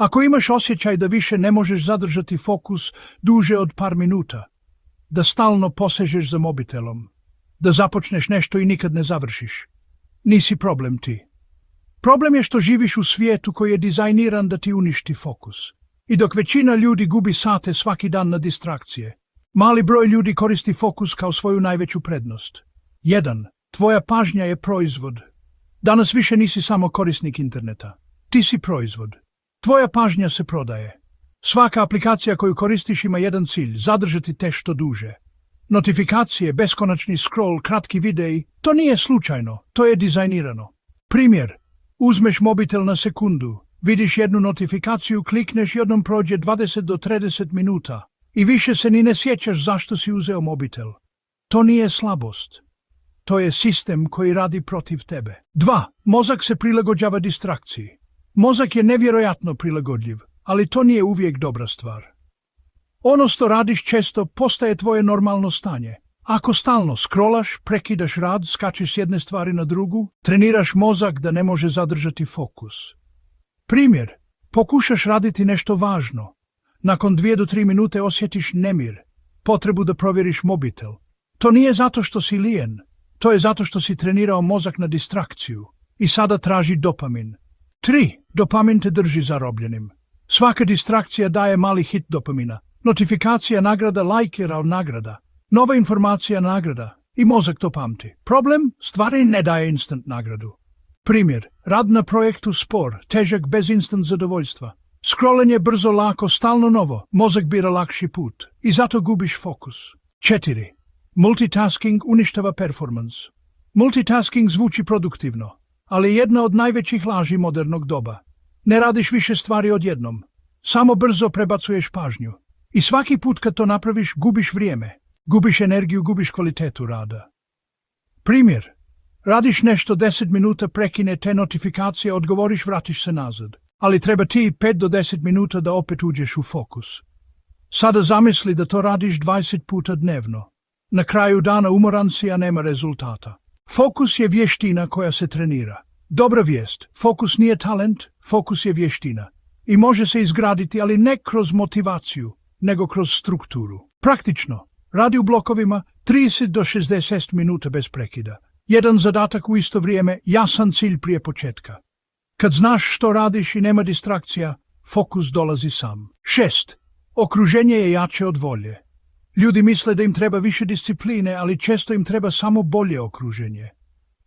Ako imaš osjećaj da više ne možeš zadržati fokus duže od par minuta, da stalno posežeš za mobitelom, da započneš nešto i nikad ne završiš, nisi problem ti. Problem je što živiš u svijetu koji je dizajniran da ti uništi fokus. I dok većina ljudi gubi sate svaki dan na distrakcije, mali broj ljudi koristi fokus kao svoju najveću prednost. 1. Tvoja pažnja je proizvod. Danas više nisi samo korisnik interneta. Ti si proizvod. Tvoja pažnja se prodaje. Svaka aplikacija koju koristiš ima jedan cilj, zadržati te što duže. Notifikacije, beskonačni scroll, kratki videi, to nije slučajno, to je dizajnirano. Primjer, uzmeš mobitel na sekundu, vidiš jednu notifikaciju, klikneš i odnom prođe 20 do 30 minuta i više se ni ne sjećaš zašto si uzeo mobitel. To nije slabost. To je sistem koji radi protiv tebe. 2. Mozak se prilagođava distrakciji. Mozak je nevjerojatno prilagodljiv, ali to nije uvijek dobra stvar. Ono što radiš često postaje tvoje normalno stanje. Ako stalno scrollaš, prekidaš rad, skačeš s jedne stvari na drugu, treniraš mozak da ne može zadržati fokus. Primjer, pokušaš raditi nešto važno. Nakon 2 do 3 minute osjetiš nemir, potrebu da provjeriš mobitel. To nije zato što si lijen, to je zato što si trenirao mozak na distrakciju i sada traži dopamin. 3. Dopamin te drži zarobljenim. Svaka distrakcija daje mali hit dopamina. Notifikacija, nagrada, lajkera, nagrada. Nova informacija, nagrada. I mozak to pamti. Problem? Stvari ne daje instant nagradu. Primjer, rad na projektu spor, težak bez instant zadovoljstva. Scrollanje brzo, lako, stalno novo. Mozak bira lakši put. I zato gubiš fokus. 4. Multitasking uništava performance. Multitasking zvuči produktivno, ali jedna od najvećih laži modernog doba. Ne radiš više stvari odjednom. Samo brzo prebacuješ pažnju. I svaki put kad to napraviš, gubiš vrijeme. Gubiš energiju, gubiš kvalitetu rada. Primjer, radiš nešto 10 minuta, prekine te notifikacije, odgovoriš, vratiš se nazad. Ali treba ti 5 do 10 minuta da opet uđeš u fokus. Sada zamisli da to radiš 20 puta dnevno. Na kraju dana umoran si, a nema rezultata. Fokus je vještina koja se trenira. Dobra vijest, fokus nije talent, fokus je vještina. I može se izgraditi, ali ne kroz motivaciju, nego kroz strukturu. Praktično, radi u blokovima 30 do 60 minuta bez prekida. Jedan zadatak u isto vrijeme, jasan cilj prije početka. Kad znaš što radiš i nema distrakcija, fokus dolazi sam. 6. Okruženje je jače od volje. Ljudi misle da im treba više discipline, ali često im treba samo bolje okruženje.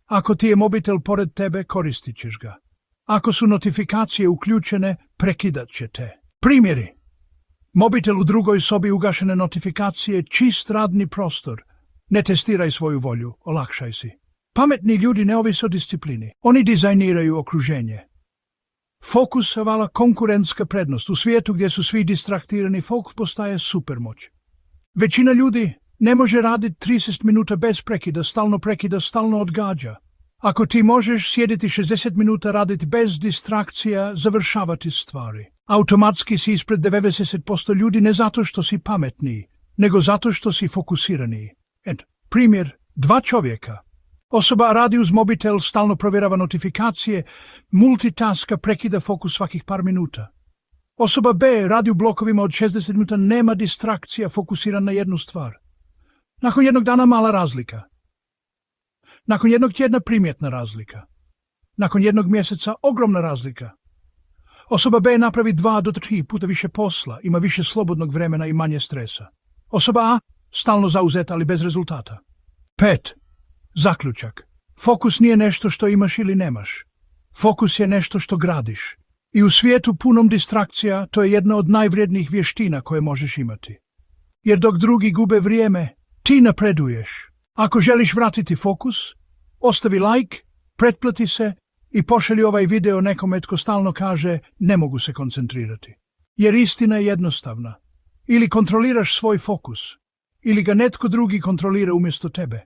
Ako ti je mobitel pored tebe, koristit ćeš ga. Ako su notifikacije uključene, prekidat će te. Primjeri. Mobitel u drugoj sobi, ugašene notifikacije, čist radni prostor. Ne testiraj svoju volju, olakšaj si. Pametni ljudi ne ovise o disciplini. Oni dizajniraju okruženje. Fokus je vala konkurentska prednost. U svijetu gdje su svi distraktirani, fokus postaje supermoć. Većina ljudi ne može raditi 30 minuta bez prekida, stalno odgađa. Ako ti možeš sjediti 60 minuta, raditi bez distrakcija, završavati stvari. Automatski si ispred 90% ljudi, ne zato što si pametniji, nego zato što si fokusirani. Primjer, 2 čovjeka. Osoba radi uz mobitel, stalno provjerava notifikacije, multitaska, prekida fokus svakih par minuta. Osoba B radi u blokovima od 60 minuta, nema distrakcija, fokusiran na jednu stvar. Nakon jednog dana mala razlika. Nakon jednog tjedna primjetna razlika. Nakon jednog mjeseca ogromna razlika. Osoba B napravi 2 do 3 puta više posla, ima više slobodnog vremena i manje stresa. Osoba A stalno zauzeta, ali bez rezultata. 5. Zaključak. Fokus nije nešto što imaš ili nemaš. Fokus je nešto što gradiš. I u svijetu punom distrakcija, to je jedna od najvrijednijih vještina koje možeš imati. Jer dok drugi gube vrijeme, ti napreduješ. Ako želiš vratiti fokus, ostavi like, pretplati se i pošalji ovaj video nekome tko stalno kaže ne mogu se koncentrirati. Jer istina je jednostavna. Ili kontroliraš svoj fokus, ili ga netko drugi kontrolira umjesto tebe.